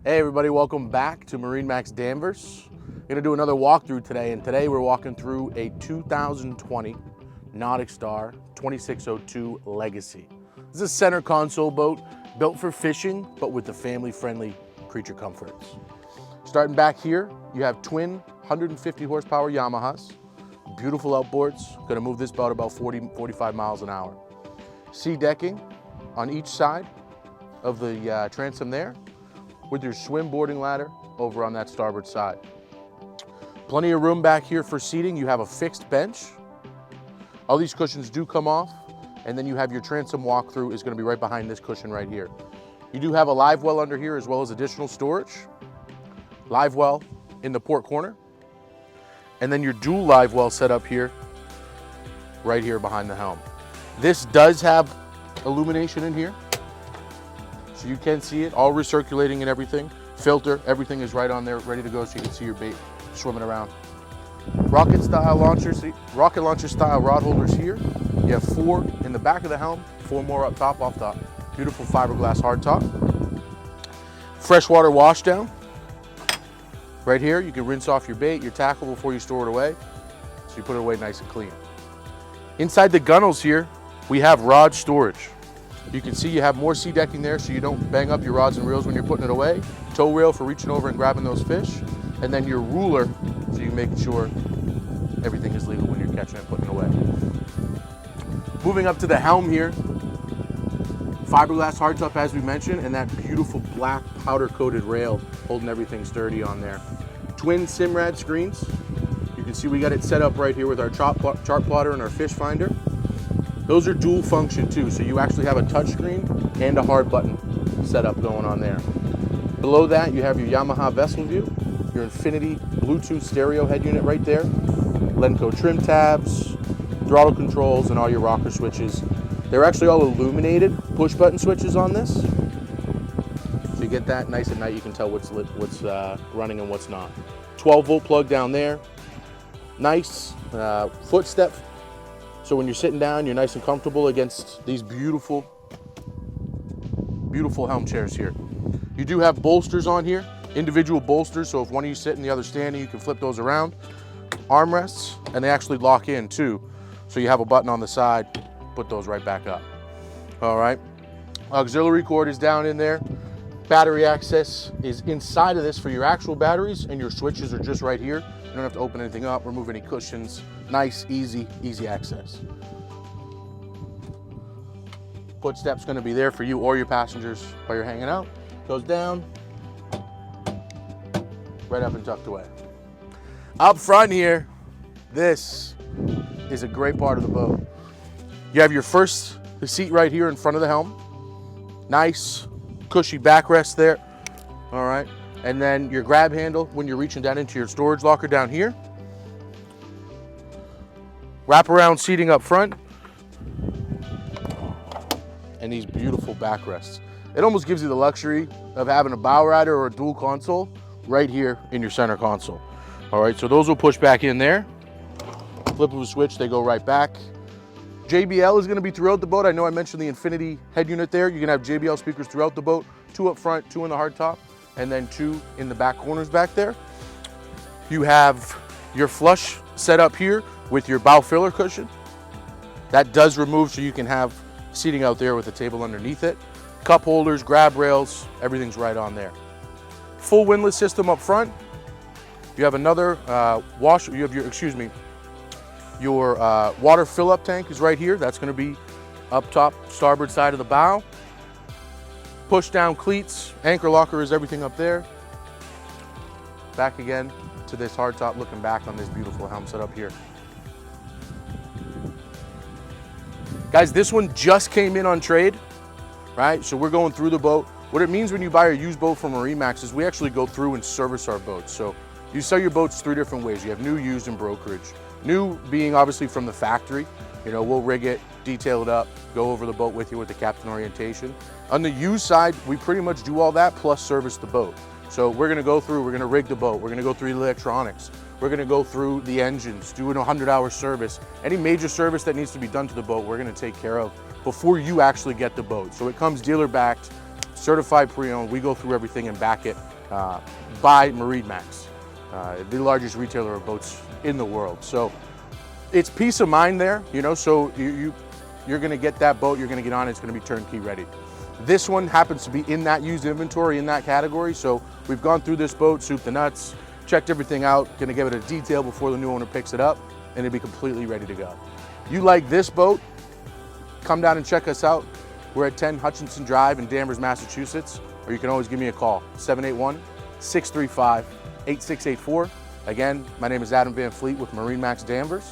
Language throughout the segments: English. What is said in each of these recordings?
Hey everybody, welcome back to MarineMax Danvers. We're gonna do another walkthrough today, and today we're walking through a 2020 NauticStar 2602 Legacy. This is a center console boat built for fishing, but with the family-friendly creature comforts. Starting back here, you have twin 150 horsepower Yamahas, beautiful outboards, gonna move this boat about 40-45 miles an hour. SeaDekking on each side of the transom there, with your swim boarding ladder over on that starboard side. Plenty of room back here for seating. You have a fixed bench. All these cushions do come off, and then you have your transom walkthrough is going to be right behind this cushion right here. You do have a live well under here as well as additional storage. Live well in the port corner, and then your dual live well set up here, right here behind the helm. This does have illumination in here, so you can see it, all recirculating and everything. Filter, everything is right on there, ready to go, so you can see your bait swimming around. Rocket launcher style rod holders here. You have 4 in the back of the helm, 4 more up top off the beautiful fiberglass hardtop. Freshwater washdown. Right here, you can rinse off your bait, your tackle before you store it away, so you put it away nice and clean. Inside the gunnels here, we have rod storage. You can see you have more SeaDekking there so you don't bang up your rods and reels when you're putting it away. Tow rail for reaching over and grabbing those fish. And then your ruler so you make sure everything is legal when you're catching it and putting it away. Moving up to the helm here, fiberglass hardtop as we mentioned, and that beautiful black powder coated rail holding everything sturdy on there. Twin Simrad screens. You can see we got it set up right here with our chart plotter and our fish finder. Those are dual function too, so you actually have a touch screen and a hard button setup going on there. Below that, you have your Yamaha vessel view, your Infinity Bluetooth stereo head unit right there, Lenco trim tabs, throttle controls, and all your rocker switches. They're actually all illuminated push button switches on this, so you get that nice at night. You can tell what's lit, what's running and what's not. 12-volt plug down there. Nice footstep. So when you're sitting down, you're nice and comfortable against these beautiful, beautiful helm chairs here. You do have bolsters on here, individual bolsters, so if one of you sit and the other standing, you can flip those around. Armrests, and they actually lock in too. So you have a button on the side, put those right back up. All right, auxiliary cord is down in there. Battery access is inside of this for your actual batteries, and your switches are just right here. You don't have to open anything up, remove any cushions. Nice, easy access. Footstep's gonna be there for you or your passengers while you're hanging out. Goes down, right up and tucked away. Up front here, this is a great part of the boat. You have your first seat right here in front of the helm. Nice, cushy backrest there. All right, and then your grab handle when you're reaching down into your storage locker down here. Wraparound seating up front, and these beautiful backrests. It almost gives you the luxury of having a bow rider or a dual console right here in your center console. All right, so those will push back in there. Flip of a switch, they go right back. JBL is gonna be throughout the boat. I know I mentioned the Infinity head unit there. You can have JBL speakers throughout the boat, 2 up front, 2 in the hardtop, and then 2 in the back corners back there. You have your flush set up here with your bow filler cushion. That does remove so you can have seating out there with a table underneath it. Cup holders, grab rails, everything's right on there. Full windlass system up front. You have another your water fill-up tank is right here. That's gonna be up top, starboard side of the bow. Push down cleats, anchor locker is everything up there. Back again to this hardtop, looking back on this beautiful helm set up here. Guys, this one just came in on trade, right? So we're going through the boat. What it means when you buy a used boat from MarineMax is we actually go through and service our boats. So you sell your boats 3 different ways. You have new, used, and brokerage. New being obviously from the factory. You know, we'll rig it, detail it up, go over the boat with you with the captain orientation. On the used side, we pretty much do all that plus service the boat. So we're gonna go through, we're gonna rig the boat, we're gonna go through the electronics, we're gonna go through the engines, do a 100-hour service. Any major service that needs to be done to the boat, we're gonna take care of before you actually get the boat. So it comes dealer backed, certified pre-owned. We go through everything and back it by MarineMax, the largest retailer of boats in the world. So it's peace of mind there, you know, so you're gonna get that boat, you're gonna get on it, it's gonna be turnkey ready. This one happens to be in that used inventory in that category, so we've gone through this boat, soup to nuts, checked everything out, gonna give it a detail before the new owner picks it up, and it'll be completely ready to go. You like this boat, come down and check us out. We're at 10 Hutchinson Drive in Danvers, Massachusetts, or you can always give me a call, 781-635-8684. Again, my name is Adam Van Fleet with MarineMax Danvers.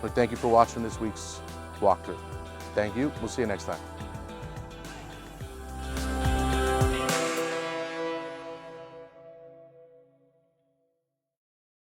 Thank you for watching this week's walkthrough. Thank you. We'll see you next time.